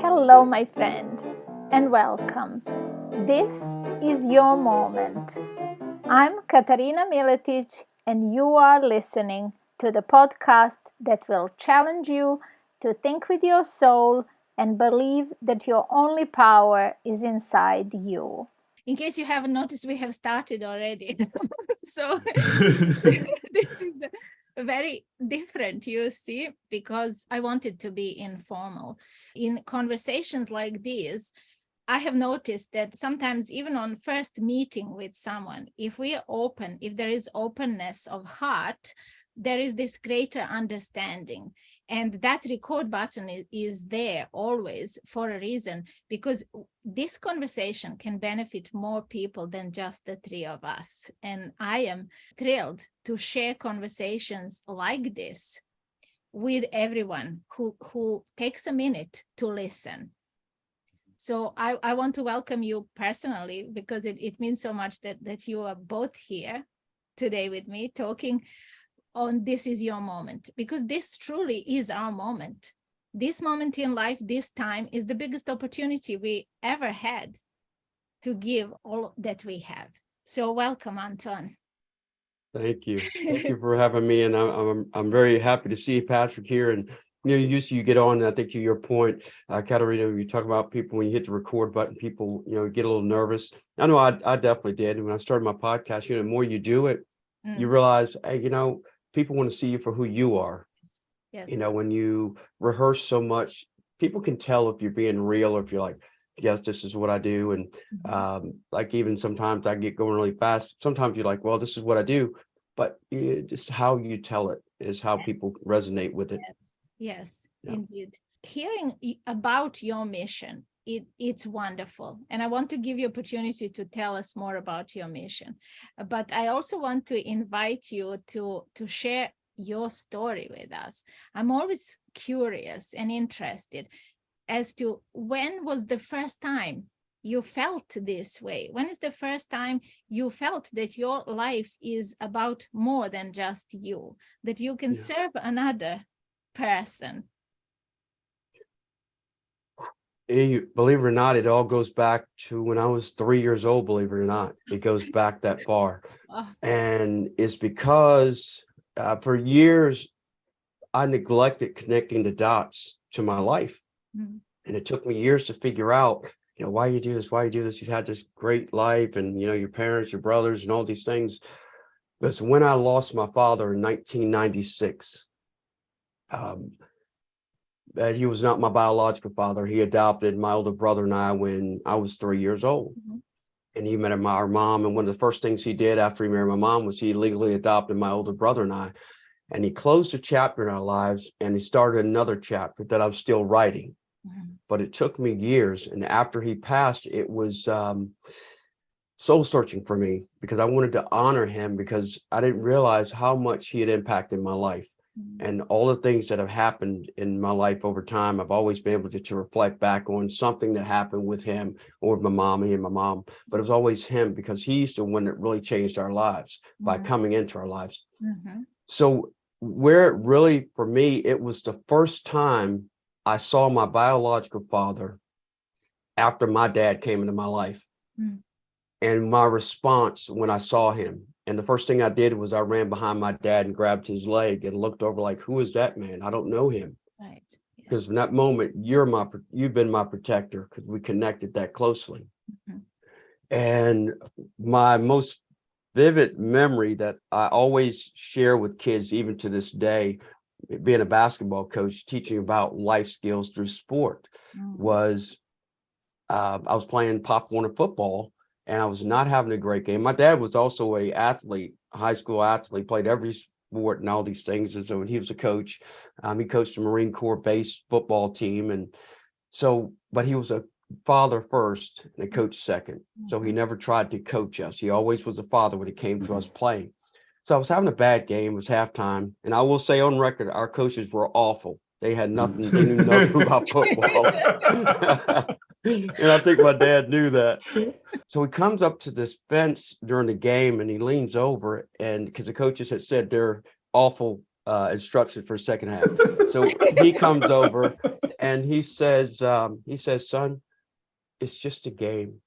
Hello, my friend, and welcome. This is your moment. I'm Katarina Miletic, and you are listening to the podcast that will challenge you to think with your soul and believe that your only power is inside you. In case you haven't noticed, we have started already. So this is very different, you see, because I wanted to be informal. In conversations like this, I have noticed that sometimes even on first meeting with someone, if we are open, if there is openness of heart, there is this greater understanding. And that record button is there always for a reason, because this conversation can benefit more people than just the three of us. And I am thrilled to share conversations like this with everyone who takes a minute to listen. So I want to welcome you personally, because it means so much that you are both here today with me talking on This Is Your Moment, because this truly is our moment. This moment in life, this time, is the biggest opportunity we ever had to give all that we have. So welcome, Antwaun. Thank you. Thank you for having me. And I'm very happy to see Patrick here. And usually you get on, I think to your point, Katarina, you talk about people when you hit the record button, people, get a little nervous. I know I definitely did. And when I started my podcast, the more you do it, you realize, hey, people want to see you for who you are. Yes. When you rehearse so much, people can tell if you're being real or if you're like, yes, this is what I do. And like even sometimes I get going really fast. Sometimes you're like, well, this is what I do. But just how you tell it is how people resonate with it. Yes, indeed. Hearing about your mission, it's wonderful. And I want to give you opportunity to tell us more about your mission. But I also want to invite you to share your story with us. I'm always curious and interested as to when was the first time you felt this way? When is the first time you felt that your life is about more than just you, that you can serve another person? Believe it or not, it all goes back to when I was 3 years old, believe it or not. It goes back that far. And it's because for years, I neglected connecting the dots to my life. And it took me years to figure out, why you do this, why you do this. You've had this great life and, your parents, your brothers and all these things. Because when I lost my father in 1996, he was not my biological father. He adopted my older brother and I when I was 3 years old. And he met our mom. And one of the first things he did after he married my mom was he legally adopted my older brother and I. And he closed a chapter in our lives and he started another chapter that I'm still writing. But it took me years. And after he passed, it was soul searching for me because I wanted to honor him because I didn't realize how much he had impacted my life. And all the things that have happened in my life over time, I've always been able to reflect back on something that happened with him or with my mommy and my mom. But it was always him because he's the one that really changed our lives by coming into our lives. So where it really, for me, it was the first time I saw my biological father after my dad came into my life. And my response when I saw him, and the first thing I did was I ran behind my dad and grabbed his leg and looked over like, who is that man? I don't know him. Right. Because in that moment, you've been my protector because we connected that closely. And my most vivid memory that I always share with kids, even to this day, being a basketball coach, teaching about life skills through sport, was I was playing Pop Warner football and I was not having a great game. My dad was also a athlete, a high school athlete, played every sport and all these things. And so he was a coach. He coached a Marine Corps base football team. And so, but he was a father first and a coach second. So he never tried to coach us. He always was a father when it came to us playing. So I was having a bad game. It was halftime. And I will say on record, our coaches were awful. They had nothing. They knew nothing about football. And I think my dad knew that. So he comes up to this fence during the game and he leans over, and because the coaches had said they're awful instruction for second half. So he comes over and he says, son, it's just a game.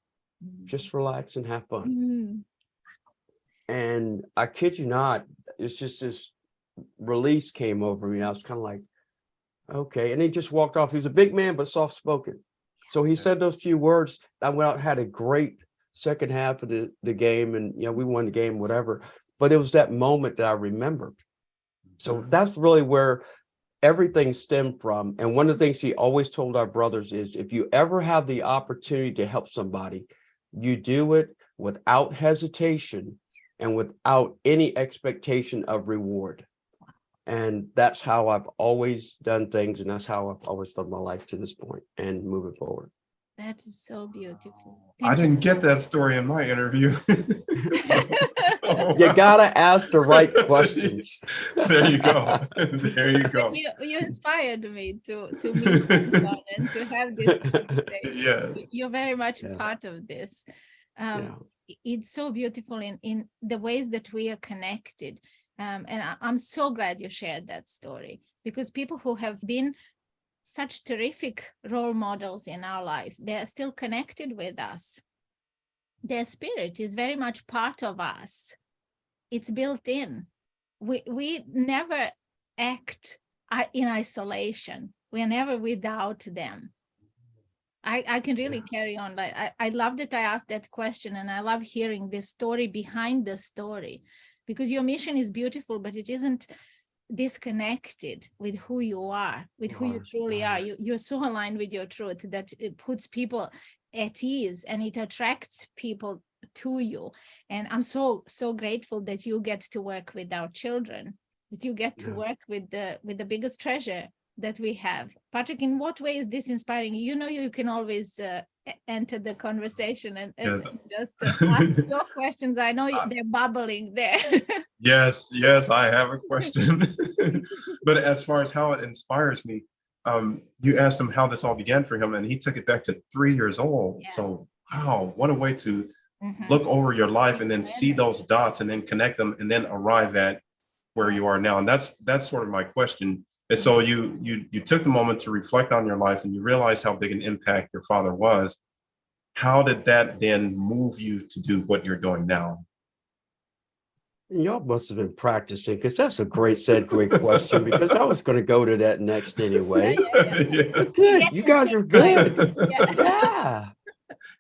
Just relax and have fun. Mm. And I kid you not, it's just this release came over me. I was kind of like, okay. And he just walked off. He was a big man, but soft spoken. So he said those few words. I went out and had a great second half of the game. And, we won the game, whatever. But it was that moment that I remembered. So that's really where everything stemmed from. And one of the things he always told our brothers is, if you ever have the opportunity to help somebody, you do it without hesitation and without any expectation of reward. And that's how I've always done things. And that's how I've always done my life to this point and moving forward. That is so beautiful. I didn't get that story in my interview. You gotta ask the right questions. There you go. There you go. You inspired me to meet someone and to have this conversation. Yes. You're very much part of this. It's so beautiful in the ways that we are connected. And I'm so glad you shared that story, because people who have been such terrific role models in our life, they are still connected with us. Their spirit is very much part of us. It's built in. We never act in isolation. We are never without them. I can really carry on. I love that I asked that question, and I love hearing the story behind the story, because your mission is beautiful, but it isn't disconnected with who you are, with who you truly are. You're so aligned with your truth that it puts people at ease and it attracts people to you. And I'm so grateful that you get to work with our children, that you get to work with the biggest treasure that we have. Patrick, in what way is this inspiring? You can always enter the conversation and just ask your questions. I know they're bubbling there. Yes, I have a question. But as far as how it inspires me, you asked him how this all began for him, and he took it back to 3 years old. Yes. So, wow, what a way to look over your life and then see those dots and then connect them and then arrive at where you are now. And that's sort of my question. And so you took the moment to reflect on your life and you realized how big an impact your father was. How did that then move you to do what you're doing now? Y'all must have been practicing, because that's a great segue question, because I was going to go to that next anyway. Yeah. Good. You guys are good. Yeah.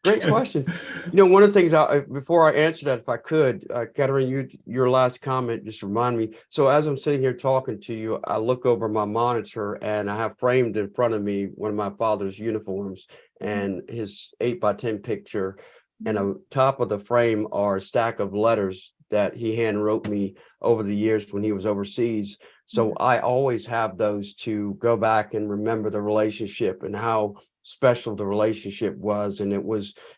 Great question. One of the things before I answer that, if I could, Katarina, your last comment just remind me. So as I'm sitting here talking to you, I look over my monitor and I have framed in front of me one of my father's uniforms and his 8x10 picture. And on top of the frame are a stack of letters that he hand wrote me over the years when he was overseas. So I always have those to go back and remember the relationship and how special the relationship was. And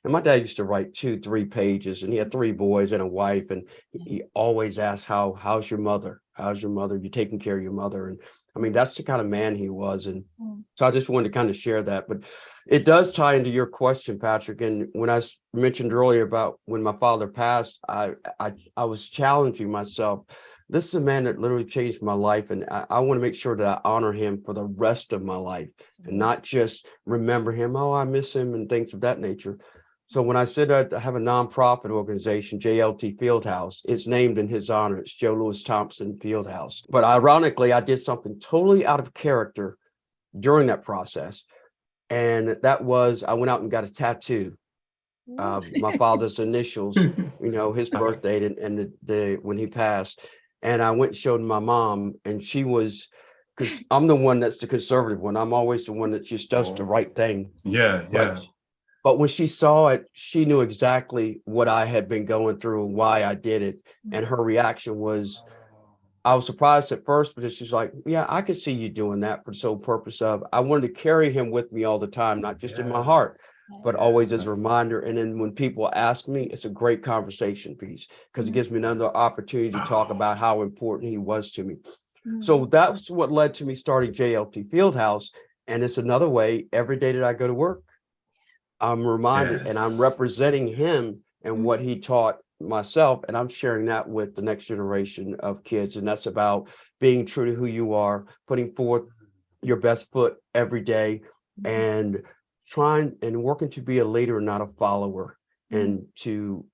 my dad used to write 2-3 pages, and he had 3 boys and a wife, and he always asked, how's your mother? You taking care of your mother? And I mean, that's the kind of man he was. And so I just wanted to kind of share that. But it does tie into your question, Patrick. And when I mentioned earlier about when my father passed, I was challenging myself. This is a man that literally changed my life. And I want to make sure that I honor him for the rest of my life and not just remember him. Oh, I miss him and things of that nature. So when I said I have a nonprofit organization, JLT Fieldhouse, it's named in his honor. It's Joe Louis Thompson Fieldhouse. But ironically, I did something totally out of character during that process. And that was, I went out and got a tattoo. My father's initials, his birth date and the when he passed. And I went and showed my mom, and she was, because I'm the one that's the conservative one. I'm always the one that just does the right thing. Yeah. But when she saw it, she knew exactly what I had been going through and why I did it. And her reaction was, I was surprised at first, but she's like, yeah, I could see you doing that for the sole purpose of, I wanted to carry him with me all the time, not just in my heart, but always as a reminder. And then when people ask me, it's a great conversation piece, because it gives me another opportunity to talk about how important he was to me. So that's what led to me starting JLT Fieldhouse. And it's another way every day that I go to work, I'm reminded and I'm representing him and what he taught myself, and I'm sharing that with the next generation of kids. And that's about being true to who you are, putting forth your best foot every day, and trying and working to be a leader, not a follower, and to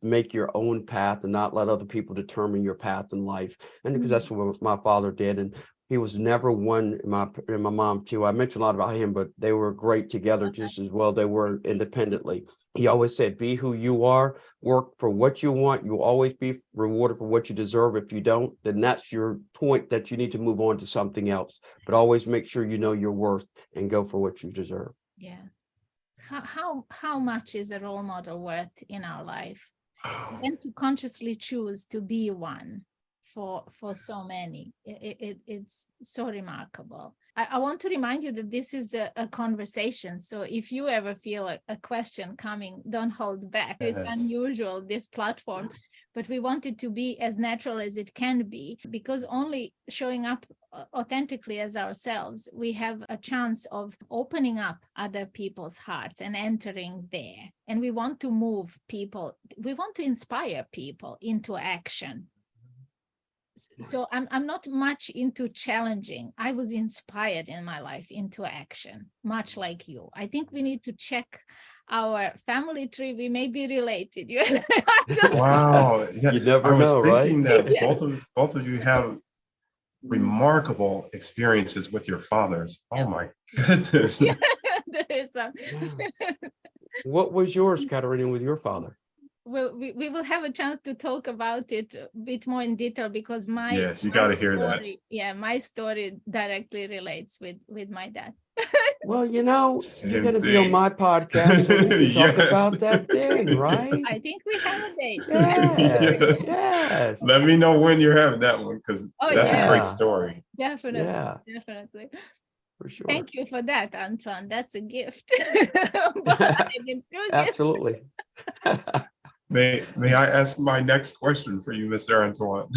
make your own path and not let other people determine your path in life. And because that's what my father did. And he was never one, and my mom too. I mentioned a lot about him, but they were great together just as well they were independently. He always said, be who you are, work for what you want. You'll always be rewarded for what you deserve. If you don't, then that's your point that you need to move on to something else. But always make sure you know your worth and go for what you deserve. Yeah. How much is a role model worth in our life? And to consciously choose to be one for so many. It's so remarkable. I want to remind you that this is a conversation. So if you ever feel a question coming, don't hold back. It's unusual, this platform, but we want it to be as natural as it can be, because only showing up authentically as ourselves, we have a chance of opening up other people's hearts and entering there. And we want to move people, we want to inspire people into action. So I'm not much into challenging. I was inspired in my life into action, much like you. I think we need to check our family tree. We may be related. You and I. Wow. Yeah, You never I was know, thinking right? that both of you have remarkable experiences with your fathers. Oh my goodness. There is some. What was yours, Katarina, with your father? Well, we will have a chance to talk about it a bit more in detail, because Yes, you got to hear that. Yeah, my story directly relates with my dad. Well, you know, Same you're going to be on thing. my podcast, so we can talk Yes. about that then, right? I think we have a date. Yes, yes. Let me know when you're having that one, because that's a great story. Definitely, Yeah, definitely. for sure. Thank you for that, Antwaun. That's a gift. But I didn't do this. Absolutely. May I ask my next question for you, Mr. Antwaun?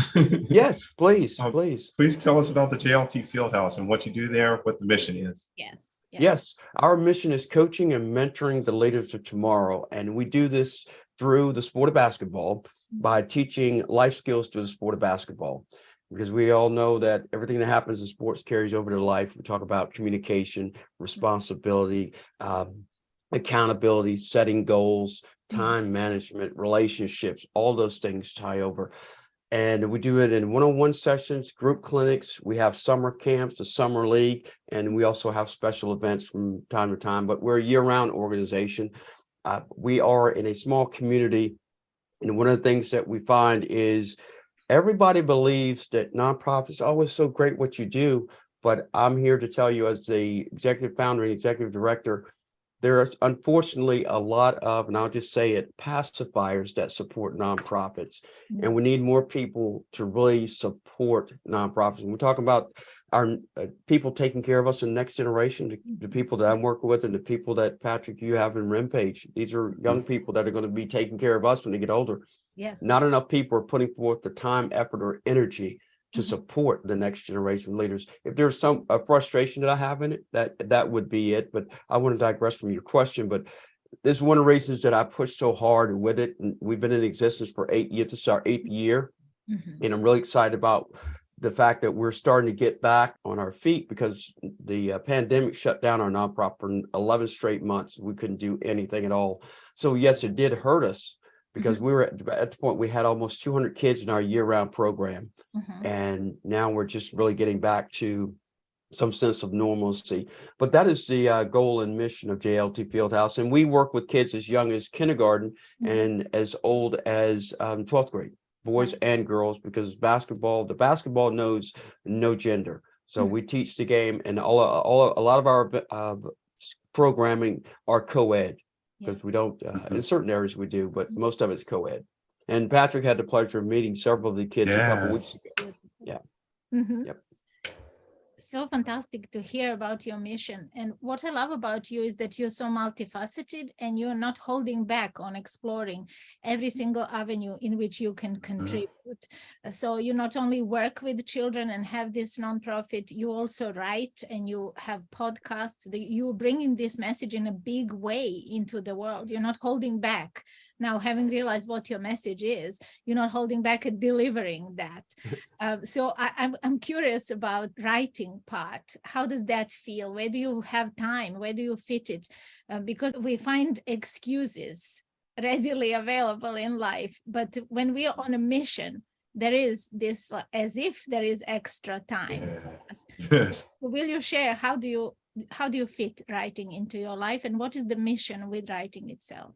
Yes, please, please. Please tell us about the JLT Fieldhouse and what you do there, what the mission is. Yes, our mission is coaching and mentoring the leaders of tomorrow. And we do this through the sport of basketball by teaching life skills through the sport of basketball. Because we all know that everything that happens in sports carries over to life. We talk about communication, responsibility, accountability, setting goals, time management, relationships, all those things tie over. And we do it in one-on-one sessions, group clinics. We have summer camps, the summer league, and we also have special events from time to time, but we're a year-round organization. We are in a small community. And one of the things that we find is everybody believes that nonprofits are always so great what you do, but I'm here to tell you, as the executive founder and executive director, there is unfortunately a lot of, and I'll just say it, pacifiers that support nonprofits. And we need more people to really support nonprofits. And we're talking about our people taking care of us in the next generation, the people that I'm working with and the people that, Patrick, you have in Rimpage. These are young people that are going to be taking care of us when they get older. Yes. Not enough people are putting forth the time, effort, or energy to support the next generation leaders. If there's some frustration that I have in it, that would be it. But I want to digress from your question. But this is one of the reasons that I pushed so hard with it. And we've been in existence for 8 years. This is our 8th year. And I'm really excited about the fact that we're starting to get back on our feet, because the pandemic shut down our nonprofit for 11 straight months. We couldn't do anything at all. So yes, it did hurt us, because we were at the point we had almost 200 kids in our year-round program. And now we're just really getting back to some sense of normalcy. But that is the goal and mission of JLT Fieldhouse. And we work with kids as young as kindergarten and as old as 12th grade, boys and girls, because the basketball knows no gender. So we teach the game, and a lot of our programming are co-ed. Because we don't, in certain areas we do, but most of it's co-ed. And Patrick had the pleasure of meeting several of the kids a couple of weeks ago. Yeah. Yep. So fantastic to hear about your mission. And what I love about you is that you're so multifaceted, and you're not holding back on exploring every single avenue in which you can contribute. So you not only work with children and have this nonprofit, you also write and you have podcasts. You're bringing this message in a big way into the world. You're not holding back. now, having realized what your message is, you're not holding back at delivering that. So I'm curious about writing part. How does that feel? Where do you have time? Where do you fit it? Because we find excuses readily available in life, but when we are on a mission, there is this, as if there is extra time. Yes. Will you share how do you fit writing into your life, and what is the mission with writing itself?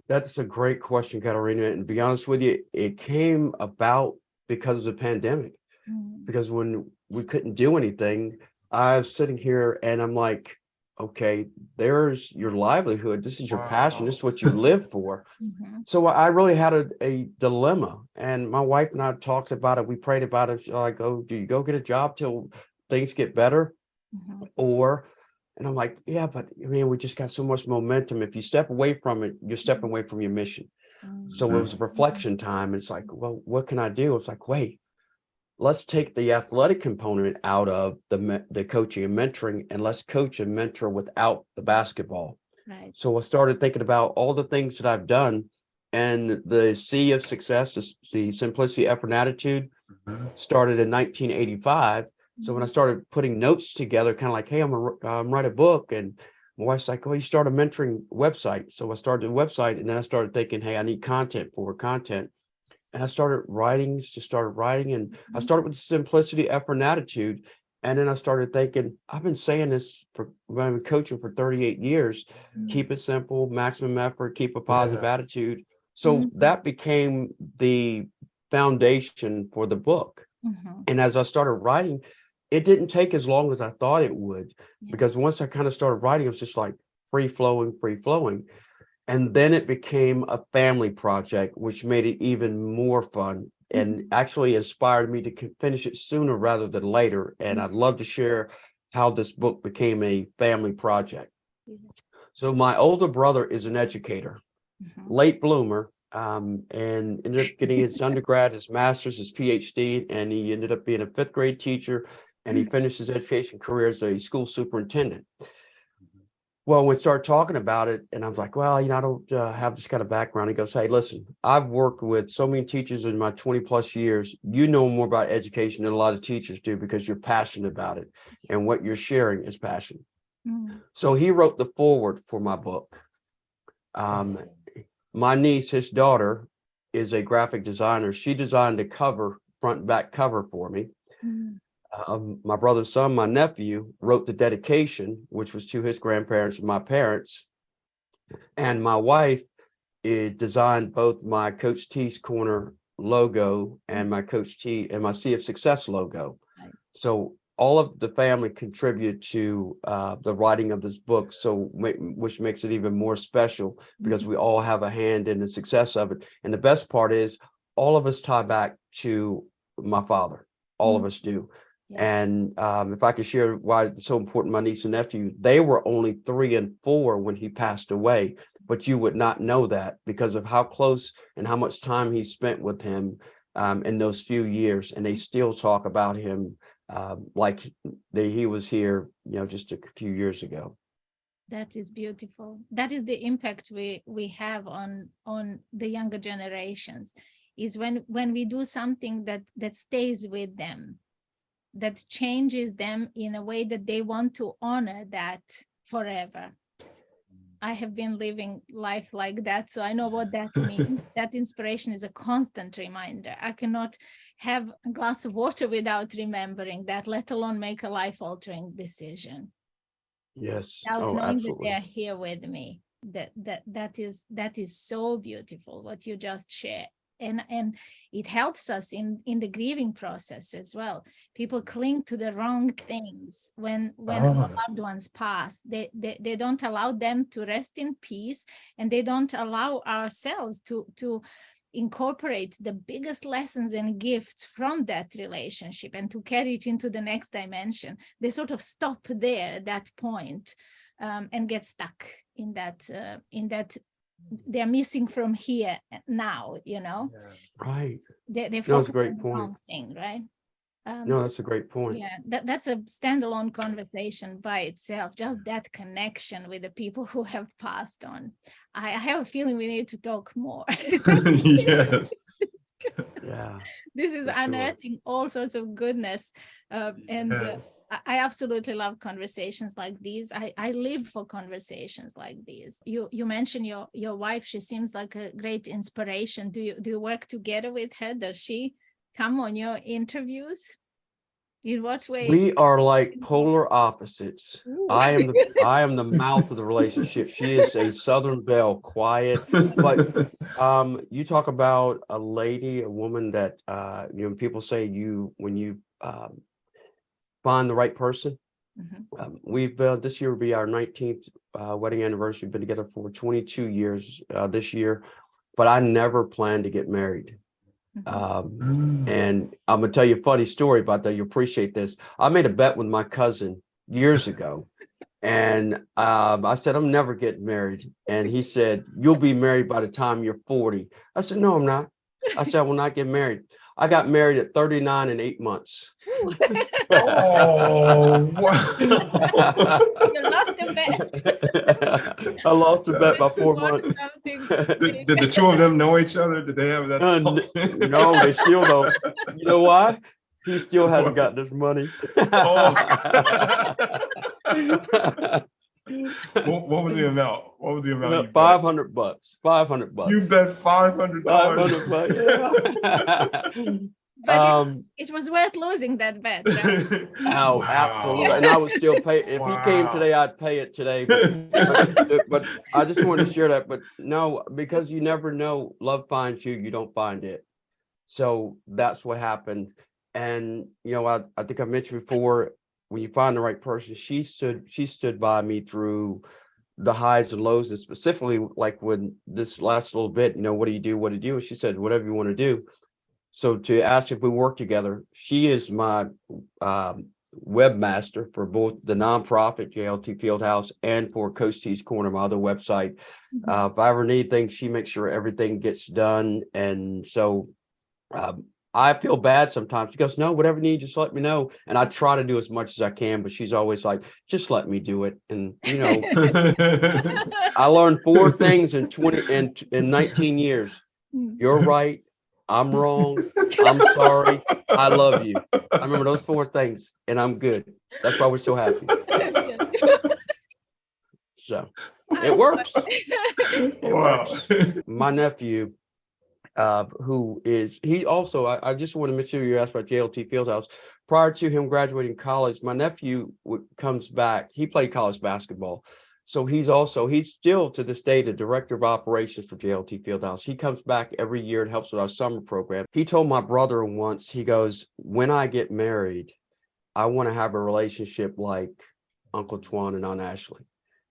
That's a great question, Katarina. And to be honest with you, it came about because of the pandemic. Because when we couldn't do anything, I was sitting here and I'm like, okay, there's your livelihood. This is your passion. This is what you live for. So I really had a dilemma, and my wife and I talked about it. We prayed about it. Like, oh, do you go get a job till things get better? And I'm like, yeah, but I mean, we just got so much momentum. If you step away from it, you're stepping away from your mission. So it was a reflection time. It's like, well, what can I do? It's like, wait, let's take the athletic component out of the coaching and mentoring, and let's coach and mentor without the basketball. Right. So I started thinking about all the things that I've done, and the C of success, the simplicity, effort, and attitude, started in 1985. So when I started putting notes together, kind of like, hey, I'm write a book, and my wife's like, oh, you start a mentoring website. So I started a website, and then I started thinking, hey, I need content. And I started writing, and I started with simplicity, effort, and attitude. And then I started thinking, I've been saying this when I've been coaching for 38 years, keep it simple, maximum effort, keep a positive attitude. So that became the foundation for the book. And as I started writing, it didn't take as long as I thought it would, because once I kind of started writing, it was just like free flowing. And then it became a family project, which made it even more fun and actually inspired me to finish it sooner rather than later. And I'd love to share how this book became a family project. So my older brother is an educator, late bloomer, and ended up getting his undergrad, his master's, his PhD, and he ended up being a fifth grade teacher, and he finished his education career as a school superintendent. Well, we started talking about it, and I was like, well, I don't have this kind of background. He goes, hey, listen, I've worked with so many teachers in my 20 plus years. You know more about education than a lot of teachers do, because you're passionate about it, and what you're sharing is passion. So he wrote the foreword for my book. My niece, his daughter, is a graphic designer. She designed the cover, front and back cover for me. My brother's son, my nephew, wrote the dedication, which was to his grandparents and my parents. And my wife designed both my Coach T's Corner logo and my Coach T and my Sea of Success logo. So all of the family contribute to the writing of this book, which makes it even more special, because we all have a hand in the success of it. And the best part is, all of us tie back to my father. All of us do. And if I could share why it's so important, my niece and nephew, they were only 3 and 4 when he passed away, but you would not know that because of how close and how much time he spent with him in those few years. And they still talk about him like he was here, just a few years ago. That is beautiful. That is the impact we have on the younger generations, is when we do something that stays with them, that changes them in a way that they want to honor that forever. I have been living life like that, so I know what that means. That inspiration is a constant reminder. I cannot have a glass of water without remembering that, let alone make a life-altering decision. Yes. Without knowing Absolutely. that they're here with me. That is so beautiful what you just shared. And it helps us in the grieving process as well. People cling to the wrong things when our loved ones pass. They don't allow them to rest in peace, and they don't allow ourselves to incorporate the biggest lessons and gifts from that relationship and to carry it into the next dimension. They sort of stop there at that point, and get stuck in that they're missing from here now, Right. They That was focus a great on the point. wrong thing, right? No, that's a great point. Yeah, that's a standalone conversation by itself, just that connection with the people who have passed on. I have a feeling we need to talk more. Yes. Yeah. This is For sure. unearthing all sorts of goodness. Yes. I absolutely love conversations like these. I live for conversations like these. You mentioned your wife. She seems like a great inspiration. Do you work together with her? Does she come on your interviews? In what way? We are like polar opposites. Ooh. I am the mouth of the relationship. She is a Southern belle, quiet. But you talk about a lady, a woman that people say when you find the right person. We've this year will be our 19th wedding anniversary. We've been together for 22 years this year, but I never planned to get married. And I'm gonna tell you a funny story about that. You appreciate this. I made a bet with my cousin years ago, and I said I'm never getting married, and he said you'll be married by the time you're 40. I said no, I'm not. I said I will not get married. I got married at 39 and 8 months. Oh, wow. You lost the bet. I lost the bet by 4 months. Did the two of them know each other? Did they have that? No, they still don't. You know why? He still hasn't got this money. Oh. What was the amount? What was the amount? No, you bet? $500. $500. You bet $500. $500. But it was worth losing that bet, right? Oh, wow. Absolutely. And I would still pay. If he came today, I'd pay it today. But I just wanted to share that. But no, because you never know, love finds you, you don't find it. So that's what happened. And, I think I mentioned before, when you find the right person, she stood by me through the highs and lows, and specifically like when this last little bit, what do you do? What do you do? And she said, whatever you want to do. So to ask if we work together, she is my webmaster for both the nonprofit JLT Fieldhouse and for Coach T's Corner, my other website. If I ever need things, she makes sure everything gets done. And so I feel bad sometimes. She goes, no, whatever you need, just let me know. And I try to do as much as I can, but she's always like, just let me do it. And, I learned 4 things in 19 years. You're right. I'm wrong. I'm sorry. I love you. I remember those 4 things, and I'm good. That's why we're so happy. So it works. It works. My nephew, I just want to make sure you asked about JLT Fieldhouse. Prior to him graduating college, my nephew comes back. He played college basketball. So he's still to this day the director of operations for JLT Fieldhouse. He comes back every year and helps with our summer program. He told my brother once, he goes, when I get married, I want to have a relationship like Uncle Twan and Aunt Ashley,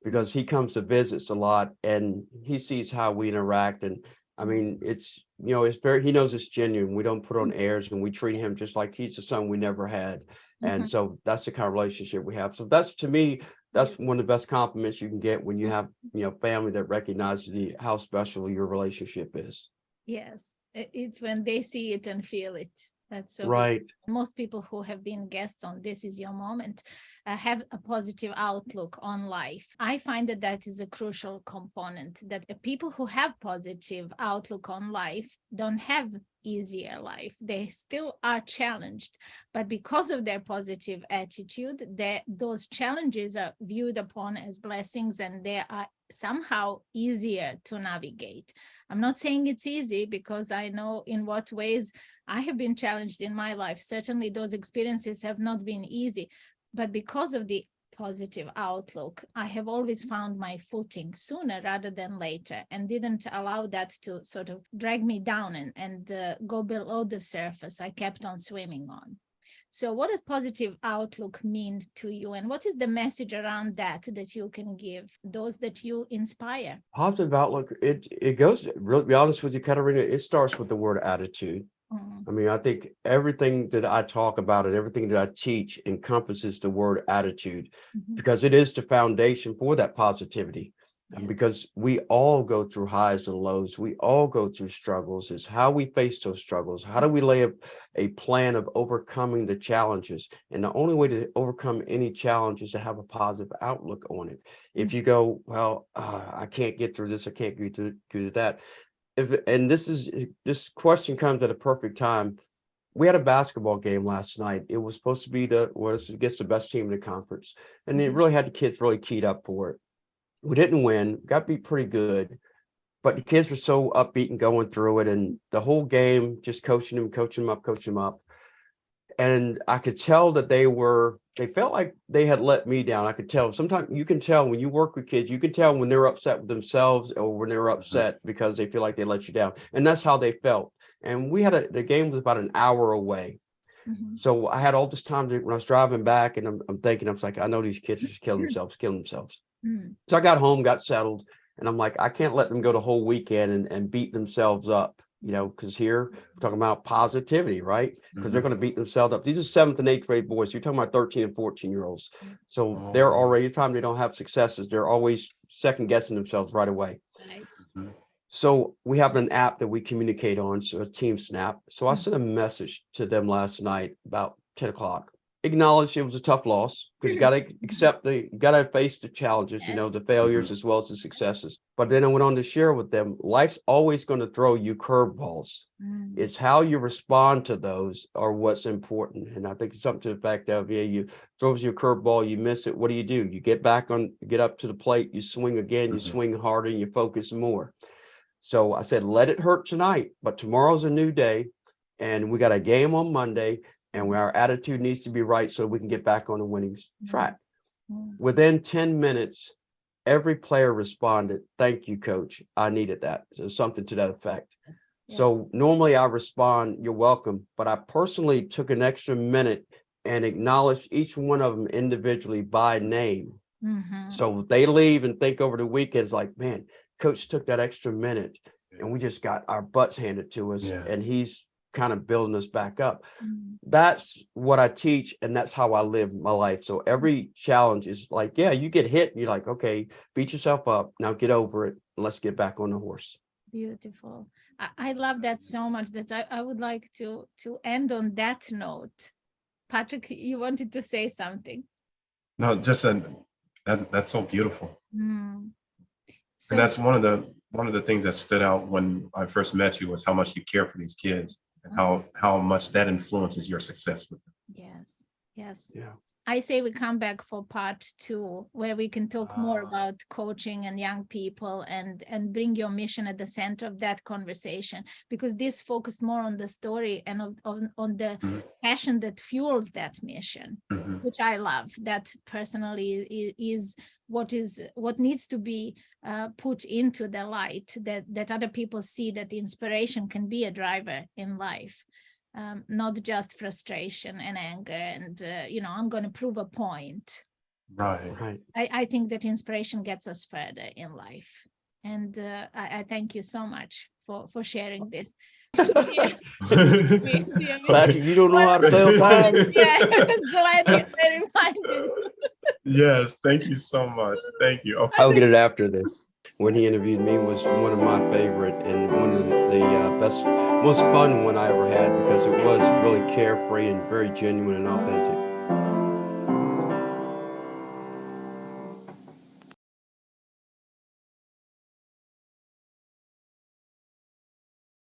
because he comes to visits a lot and he sees how we interact. And I mean, it's he knows it's genuine. We don't put on airs, and we treat him just like he's the son we never had. And so that's the kind of relationship we have. So that's, to me, that's one of the best compliments you can get when you have, family that recognizes how special your relationship is. Yes, it's when they see it and feel it. That's so right. Good. Most people who have been guests on This Is Your Moment have a positive outlook on life. I find that is a crucial component, that people who have positive outlook on life don't have easier life. They still are challenged, but because of their positive attitude, those challenges are viewed upon as blessings, and they are somehow easier to navigate. I'm not saying it's easy, because I know in what ways I have been challenged in my life. Certainly those experiences have not been easy, but because of the positive outlook, I have always found my footing sooner rather than later, and didn't allow that to sort of drag me down and go below the surface. I kept on swimming on. So what does positive outlook mean to you? And what is the message around that you can give those that you inspire? Positive outlook, it goes, really, to be honest with you, Katarina, it starts with the word attitude. I mean, I think everything that I talk about and everything that I teach encompasses the word attitude, because it is the foundation for that positivity. And because we all go through highs and lows, we all go through struggles. It's how we face those struggles. How do we lay a plan of overcoming the challenges? And the only way to overcome any challenge is to have a positive outlook on it. If you go, well, I can't get through this, I can't get through that. This question comes at a perfect time. We had a basketball game last night. It was supposed to be against the best team in the conference. And it really had the kids really keyed up for it. We didn't win, got beat pretty good, but the kids were so upbeat and going through it. And the whole game, just coaching them up. And I could tell that they felt like they had let me down. I could tell. Sometimes you can tell when you work with kids, you can tell when they're upset with themselves or when they're upset because they feel like they let you down. And that's how they felt. And the game was about an hour away. So I had all this time when I was driving back, and I'm thinking, I was like, I know these kids are just killing themselves. So I got home, got settled, and I'm like, I can't let them go the whole weekend and beat themselves up, because here we're talking about positivity, right? Because they're going to beat themselves up. These are 7th and 8th grade boys. You're talking about 13 and 14-year-olds. So they're already, every time they don't have successes, they're always second guessing themselves right away. Right. So we have an app that we communicate on, so a team snap. So I sent a message to them last night about 10 o'clock. Acknowledge it was a tough loss, because you got to face the challenges, the failures as well as the successes. But then I went on to share with them, life's always going to throw you curveballs. It's how you respond to those are what's important. And I think it's something to the fact of, you throws you a curveball, you miss it. What do? You get up to the plate, you swing again, you swing harder, and you focus more. So I said, let it hurt tonight, but tomorrow's a new day, and we got a game on Monday. And our attitude needs to be right so we can get back on the winning track. Within 10 minutes, every player responded, thank you, coach. I needed that. So something to that effect. So normally I respond, you're welcome. But I personally took an extra minute and acknowledged each one of them individually by name. So they leave and think over the weekend, like, man, coach took that extra minute and we just got our butts handed to us. And he's kind of building us back up. That's what I teach, and that's how I live my life. So every challenge is like, you get hit and you're like, okay, beat yourself up, now get over it, let's get back on the horse. Beautiful. I love that so much that I would like to end on that note. Patrick, you wanted to say something? No, just that's so beautiful. So, and that's one of the things that stood out when I first met you, was how much you care for these kids. And how much that influences your success with them. Yes. Yeah. I say we come back for part 2, where we can talk more about coaching and young people and bring your mission at the center of that conversation, because this focused more on the story and on the passion that fuels that mission, which I love. That personally is what needs to be put into the light, that other people see that inspiration can be a driver in life. Not just frustration and anger and I'm going to prove a point. Right. I think that inspiration gets us further in life, and I thank you so much for sharing this. So, Patrick, you don't know how to play on time. Glad you reminded. Yes, thank you so much. Thank you. Okay. I'll get it after this. When he interviewed me was one of my favorite and one of the best, most fun one I ever had, because it was really carefree and very genuine and authentic.